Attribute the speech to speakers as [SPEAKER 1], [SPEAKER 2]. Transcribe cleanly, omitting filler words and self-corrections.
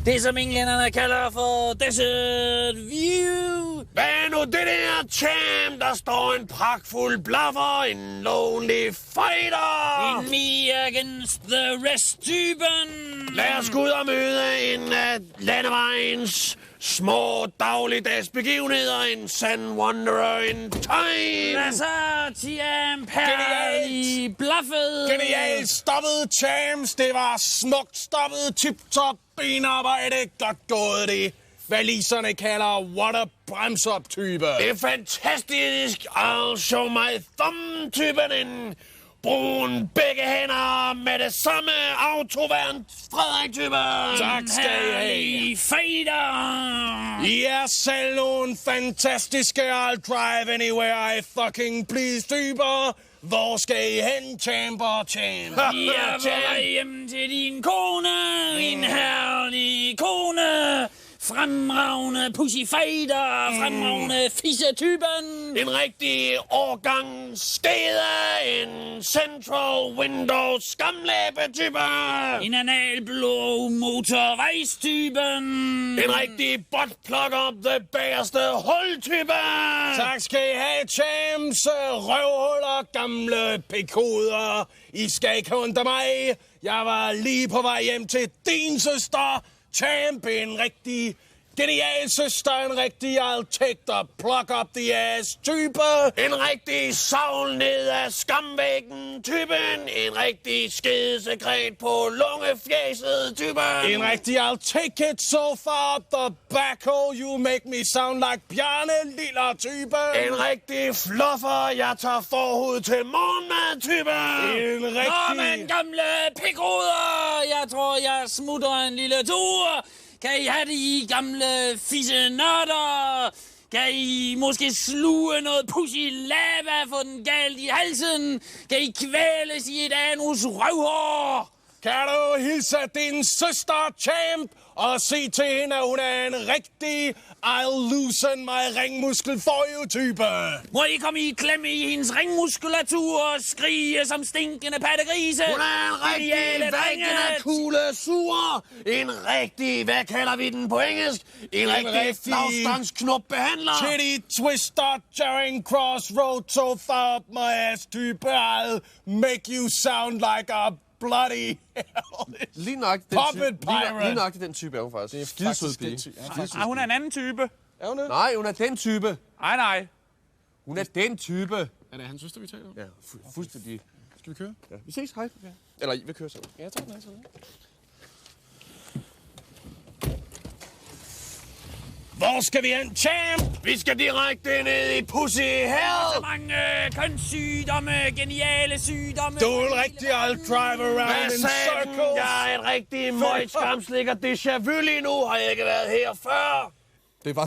[SPEAKER 1] Det, som englænderne kalder for desert view.
[SPEAKER 2] Hvad er nu det der, champ? Der står en pragtfuld blaffer, en lonely fighter.
[SPEAKER 1] En me against the rest-typen.
[SPEAKER 2] Lad os gå ud og møde en af landevejens små dagligdags begivenheder. En sand wanderer in time.
[SPEAKER 1] Hvad så, champ? Her i blaffet.
[SPEAKER 3] Genialt stoppet, champs. Det var smukt stoppet. Tip-top benarbejde. Godt gået det. Hvad liserne kalder what a bremse-up-type.
[SPEAKER 2] Det er fantastisk. I'll show my thumb-typen en brun begge hænder med det samme autoværn Frederik-typen.
[SPEAKER 3] Tak skal I have.
[SPEAKER 1] Fighter.
[SPEAKER 3] I er selv nogle fantastiske I'll drive anywhere I fucking please typer. Hvor skal I hen, champ og champ?
[SPEAKER 1] Jeg er på vej hjem til din kone. En herlig kone. Fremragende pussy fighter. Fremragende fissetypen.
[SPEAKER 2] En rigtig årgang skede. En central window skamlæbe-type.
[SPEAKER 1] En analblå motorvejstypen.
[SPEAKER 2] En rigtig butt plug up the bagerste hul-type.
[SPEAKER 3] Tak skal I have, champs. Røvhuller, gamle pikoder. I skal ikke hunde mig. Jeg var lige på vej hjem til din søster. Champ, en rigtig genial søster, en rigtig I'll take the plug up the ass type.
[SPEAKER 2] En rigtig savl ned af skamvæggen typen. En rigtig skedesekret på lungefjæset typen.
[SPEAKER 3] En rigtig I'll take it so far up the backhoe. You make me sound like Bjarne Liller type.
[SPEAKER 2] En rigtig fluffer, jeg tager forhud til morgenmad typen.
[SPEAKER 3] En
[SPEAKER 1] Nå,
[SPEAKER 3] rigtig...
[SPEAKER 1] men gamle pikruder. Jeg tror, jeg smutter en lille tur. Kan I have det, I gamle fissenørder? Kan I måske sluge noget pussy lava, få den galt i halsen? Kan I kvæles i et anus røvhår?
[SPEAKER 3] Kan du hilse din søster, champ, og se til hende, at hun er en rigtig I'll loosen my ringmuskel for you-type?
[SPEAKER 1] Må I komme i klemme i hendes ringmuskulatur og skrige som stinkende pattegrise?
[SPEAKER 2] Hun er en rigtig vækkende kugle sur. En rigtig, hvad kalder vi den på engelsk? En rigtig flagstangsknopbehandler.
[SPEAKER 3] Titty twister, Charing Cross Road, so far up my ass type. I'll make you sound like a bloody hell.
[SPEAKER 4] Lige nok den type er hun faktisk. Det er skidesød pige.
[SPEAKER 5] Ah, hun er en anden type.
[SPEAKER 3] Er hun det?
[SPEAKER 4] Nej, hun er den type.
[SPEAKER 5] Nej.
[SPEAKER 4] Hun er den type.
[SPEAKER 3] Er det hans søster, vi taler om?
[SPEAKER 4] Ja, fuldstændig.
[SPEAKER 3] Skal vi køre?
[SPEAKER 4] Ja. Vi ses, hej. Ja. Eller, vi kører sammen.
[SPEAKER 3] Ja, jeg tager den altså. Hvor skal vi hen, champ?
[SPEAKER 2] Vi skal direkte ned i Pussy Hell.
[SPEAKER 1] Så mange kønssygdomme, geniale sygdomme.
[SPEAKER 3] Du vil rigtig I'll drive around in circles.
[SPEAKER 2] Jeg er en rigtig møjtskamslikker déjà vu lige nu. Har jeg ikke været her før?